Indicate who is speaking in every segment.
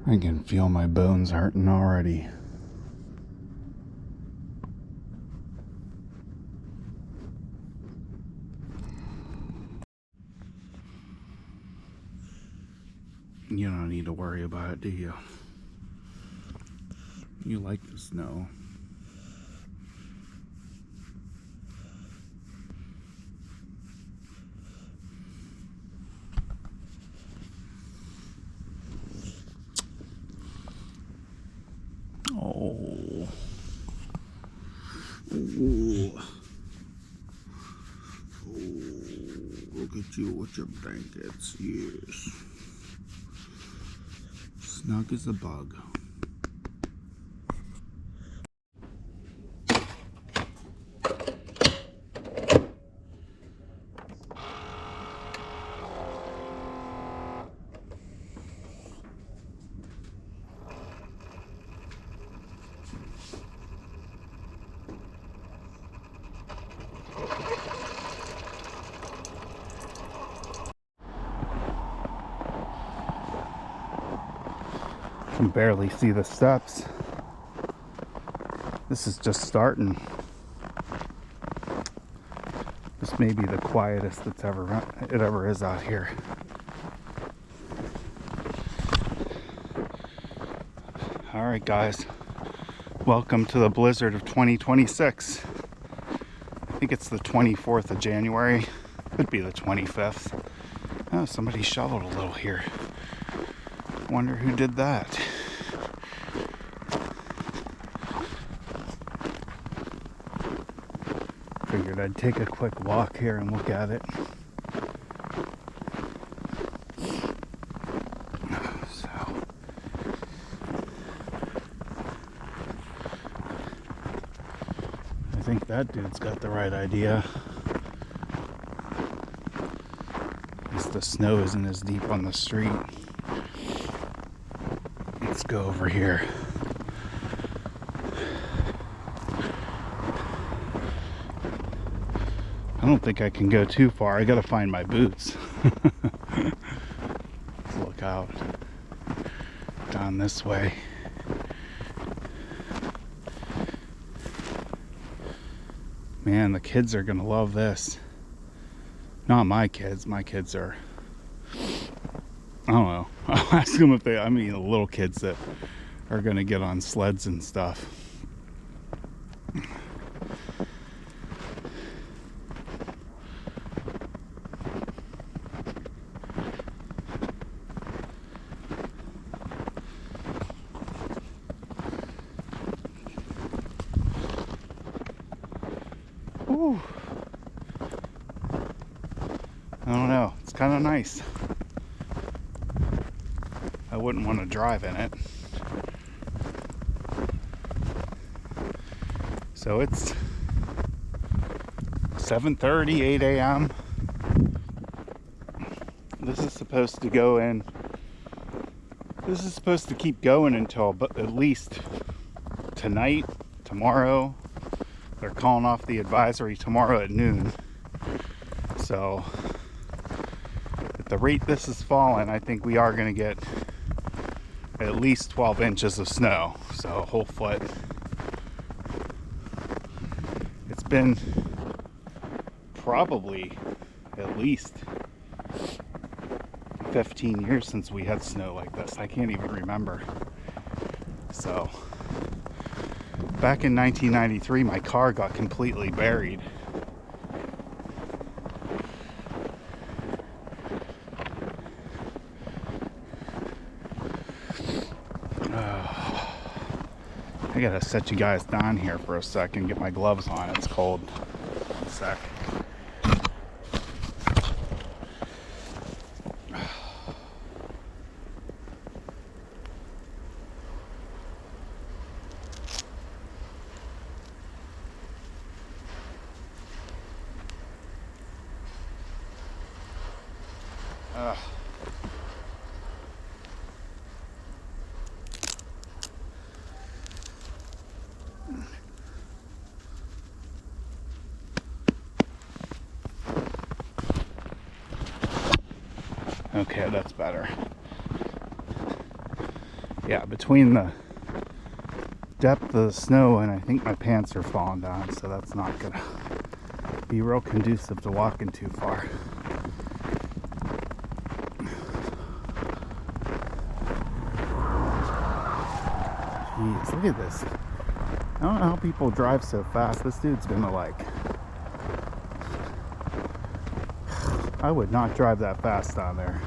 Speaker 1: I can feel my bones hurting already. You don't need to worry about it, do you? You like the snow. Oh. Ooh. Oh, look at you with your blankets. Yes. Snug as a bug. I can barely see the steps. This is just starting. This may be the quietest it ever is out here. All right, guys. Welcome to the blizzard of 2026. I think it's the 24th of January. Could be the 25th. Oh, somebody shoveled a little here. Wonder who did that. Figured I'd take a quick walk here and look at it. So, I think that dude's got the right idea. At least the snow isn't as deep on the street. Let's go over here. I don't think I can go too far. I gotta find my boots. Let's look out. Down this way. Man, the kids are gonna love this. Not my kids. My kids are, I don't know. I'll ask them if they, the little kids that are gonna get on sleds and stuff. Ooh. I don't know. It's kind of nice. I wouldn't want to drive in it. So it's 7:30, 8 a.m. This is supposed to go in. This is supposed to keep going until at least tonight, tomorrow. They're calling off the advisory tomorrow at noon. So at the rate this is falling, I think we are going to get at least 12 inches of snow. So a whole foot. It's been probably at least 15 years since we had snow like this. I can't even remember. So back in 1993, my car got completely buried. I gotta set you guys down here for a second, get my gloves on. It's cold. One sec. Okay, that's better. Yeah, between the depth of the snow and I think my pants are falling down, so that's not gonna be real conducive to walking too far. Jeez, look at this. I don't know how people drive so fast. This dude's gonna like... I would not drive that fast down there.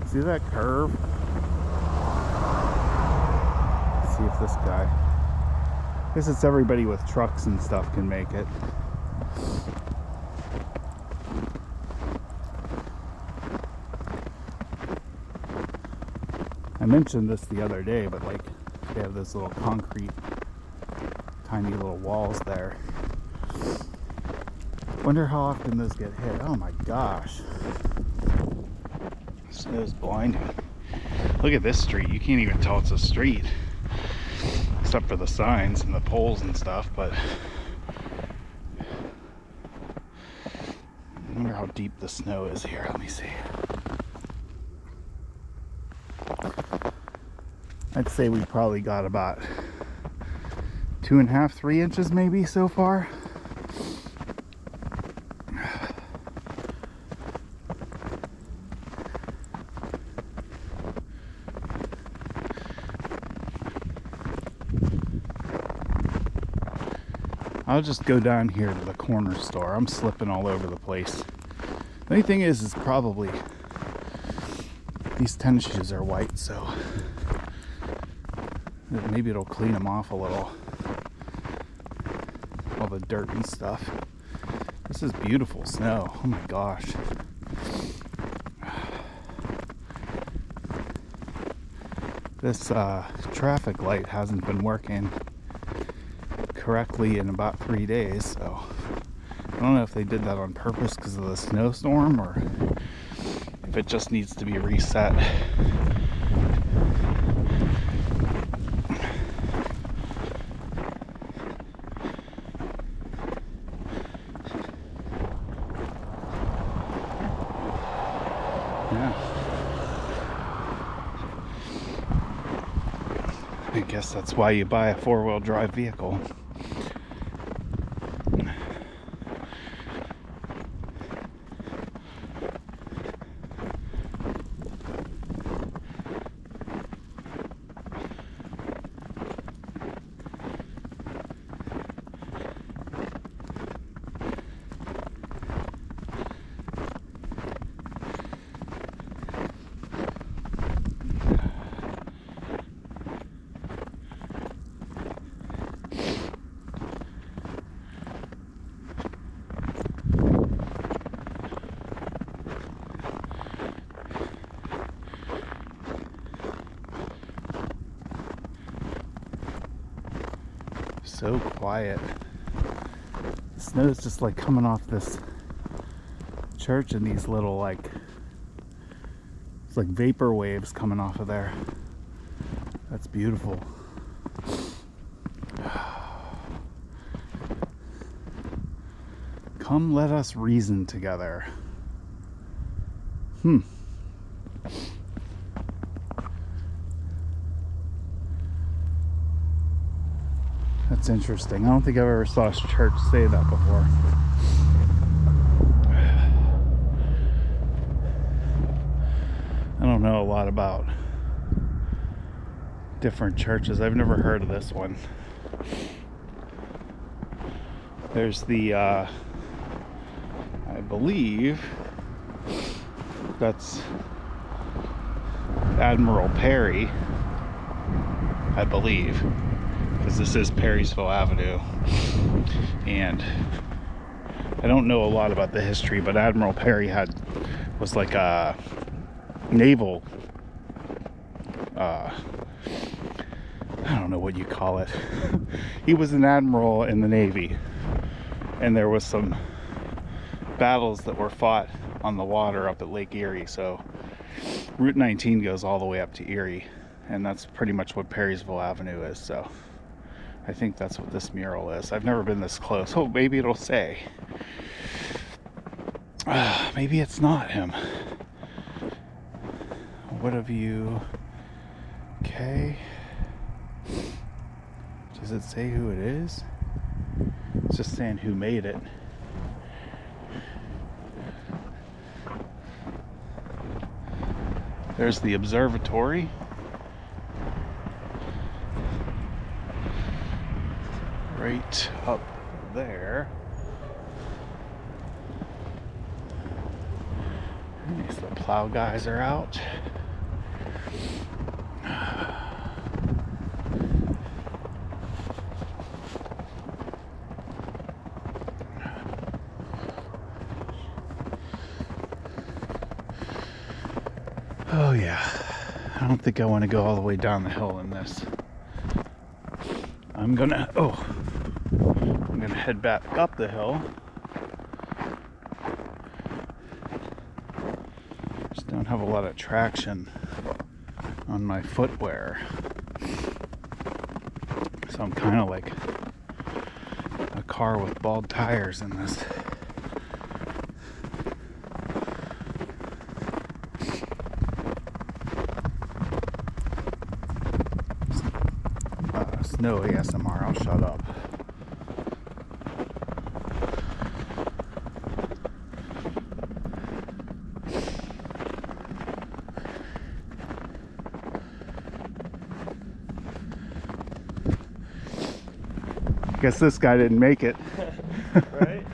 Speaker 1: See that curve? Let's see if this guy... I guess it's everybody with trucks and stuff can make it. I mentioned this the other day, but like they have this little concrete, tiny little walls there. Wonder how often those get hit. Oh my gosh. Snow's blinding. Look at this street. You can't even tell it's a street. Except for the signs and the poles and stuff, but I wonder how deep the snow is here. Let me see. I'd say we probably got about 2.5, 3 inches maybe so far. I'll just go down here to the corner store. I'm slipping all over the place. The only thing is probably these tennis shoes are white, so maybe it'll clean them off a little. All the dirt and stuff. This is beautiful snow. Oh my gosh. This traffic light hasn't been working correctly in about 3 days, so I don't know if they did that on purpose because of the snowstorm or if it just needs to be reset. Yeah, I guess that's why you buy a 4-wheel drive vehicle. So quiet. The snow's just like coming off this church in these little like, it's like vapor waves coming off of there. That's beautiful. Come let us reason together. That's interesting. I don't think I've ever saw a church say that before. I don't know a lot about different churches. I've never heard of this one. There's the, I believe that's Admiral Perry, I believe. Because this is Perrysville Avenue, and I don't know a lot about the history, but Admiral Perry was like a naval, I don't know what you call it. He was an admiral in the Navy, and there was some battles that were fought on the water up at Lake Erie, so Route 19 goes all the way up to Erie, and that's pretty much what Perrysville Avenue is, so I think that's what this mural is. I've never been this close. Oh, maybe it'll say. Maybe it's not him. What have you Okay. Does it say who it is? It's just saying who made it. There's the observatory. Right up there. I guess the plow guys are out. Oh yeah, I don't think I want to go all the way down the hill in this. I'm gonna head back up the hill. Just don't have a lot of traction on my footwear. So I'm kind of like a car with bald tires in this. No ASMR, I'll shut up. Guess this guy didn't make it.
Speaker 2: Right?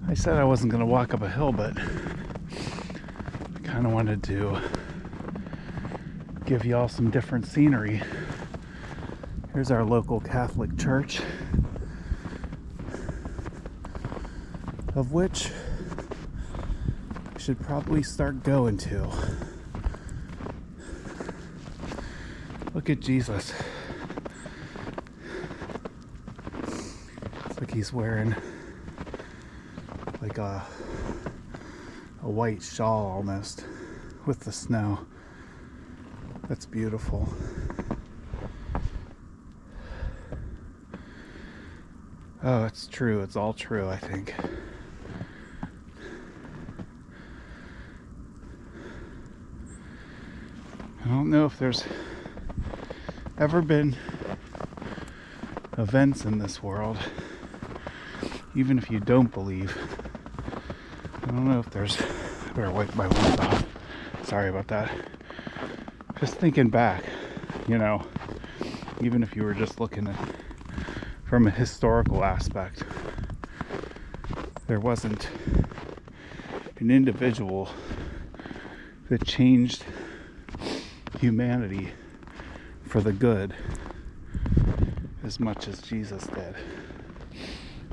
Speaker 1: I said I wasn't going to walk up a hill, but I kind of wanted to give y'all some different scenery. Here's our local Catholic church, of which I should probably start going to. Look at Jesus. It's like he's wearing like a white shawl almost with the snow. That's beautiful. Oh, it's true. It's all true, I think. I don't know if there's ever been events in this world, even if you don't believe. I don't know if there's... I better wipe my window off. Sorry about that. Just thinking back, you know, even if you were just looking at from a historical aspect, there wasn't an individual that changed humanity for the good as much as Jesus did.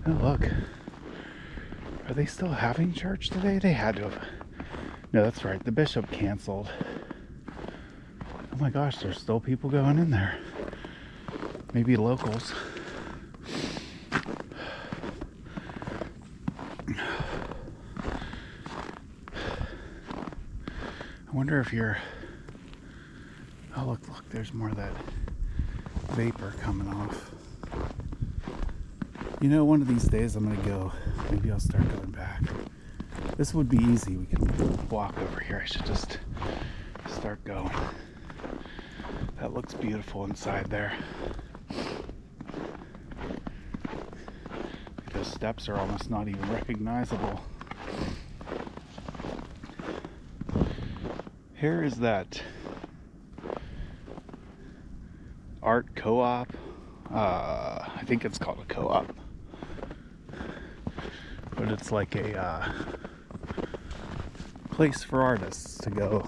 Speaker 1: Oh, look. Are they still having church today? They had to have. No, that's right. The bishop canceled. Oh my gosh, there's still people going in there. Maybe locals. I wonder if you're... Oh, look, there's more of that vapor coming off. You know, one of these days I'm gonna go. Maybe I'll start going back. This would be easy. We can walk over here. I should just start going. That looks beautiful inside there. Those steps are almost not even recognizable. Here is that art co-op. I think it's called a co-op. But it's like a place for artists to go.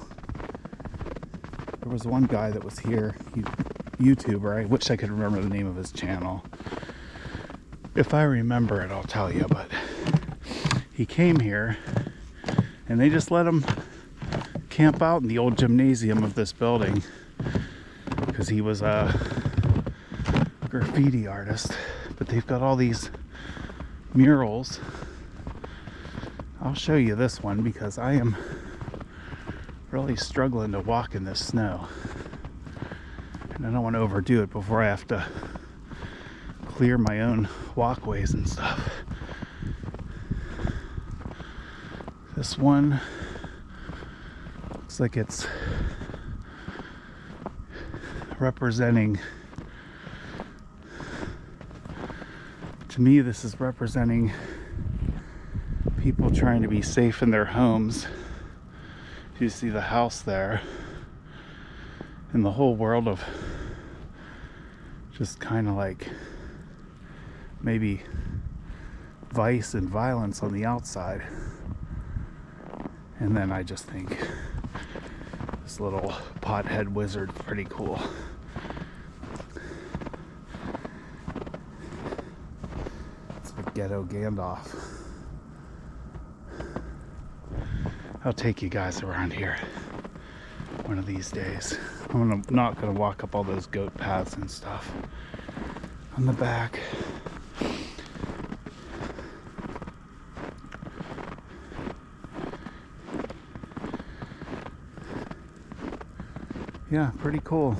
Speaker 1: There was one guy that was here, YouTuber. I wish I could remember the name of his channel. If I remember it, I'll tell you. But he came here, and they just let him camp out in the old gymnasium of this building because he was a graffiti artist. But they've got all these murals I'll show you this one because I am really struggling to walk in this snow. And I don't want to overdo it before I have to clear my own walkways and stuff. This one looks like it's representing, to me, this is representing people trying to be safe in their homes. You see the house there, and the whole world of just kind of like maybe vice and violence on the outside. And then I just think this little pothead wizard's pretty cool. It's the ghetto Gandalf. I'll take you guys around here one of these days. I'm not gonna walk up all those goat paths and stuff on the back. Yeah, pretty cool.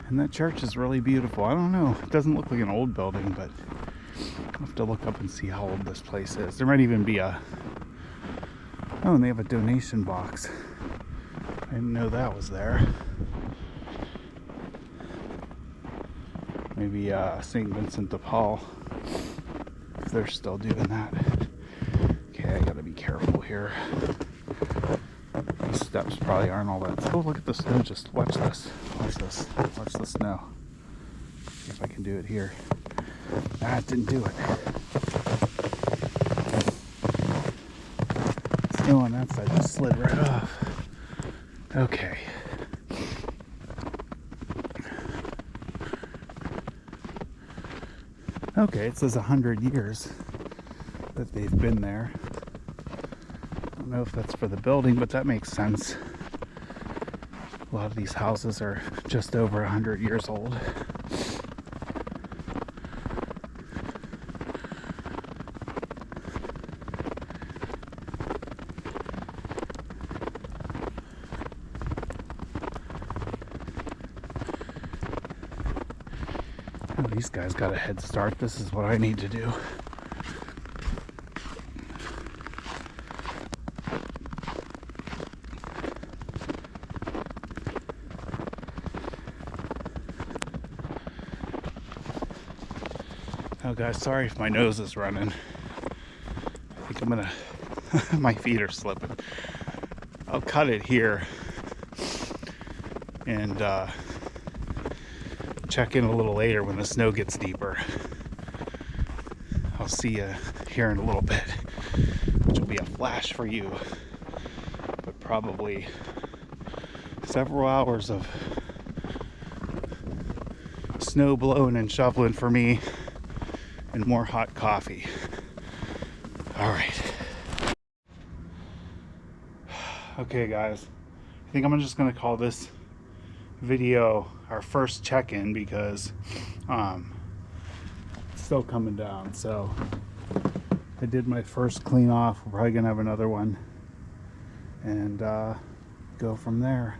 Speaker 1: And that church is really beautiful. I don't know, it doesn't look like an old building, but I'll have to look up and see how old this place is. There might even be a, oh, and they have a donation box. I didn't know that was there. Maybe St. Vincent de Paul, if they're still doing that. Okay, I gotta be careful here. These steps probably aren't all that. Oh, look at the snow. Just watch this. Watch this. Watch the snow. See if I can do it here. Ah, it didn't do it. Snow on that side just slid right off. Okay. Okay, it says 100 years that they've been there. I don't know if that's for the building, but that makes sense. A lot of these houses are just over 100 years old. Oh, these guys got a head start. This is what I need to do. Oh guys, sorry if my nose is running. I think I'm gonna, my feet are slipping. I'll cut it here and check in a little later when the snow gets deeper. I'll see you here in a little bit, which will be a flash for you, but probably several hours of snow blowing and shoveling for me, and more hot coffee. All right. Okay, guys. I think I'm just gonna call this video our first check-in because it's still coming down. So I did my first clean off. We're probably gonna have another one and go from there.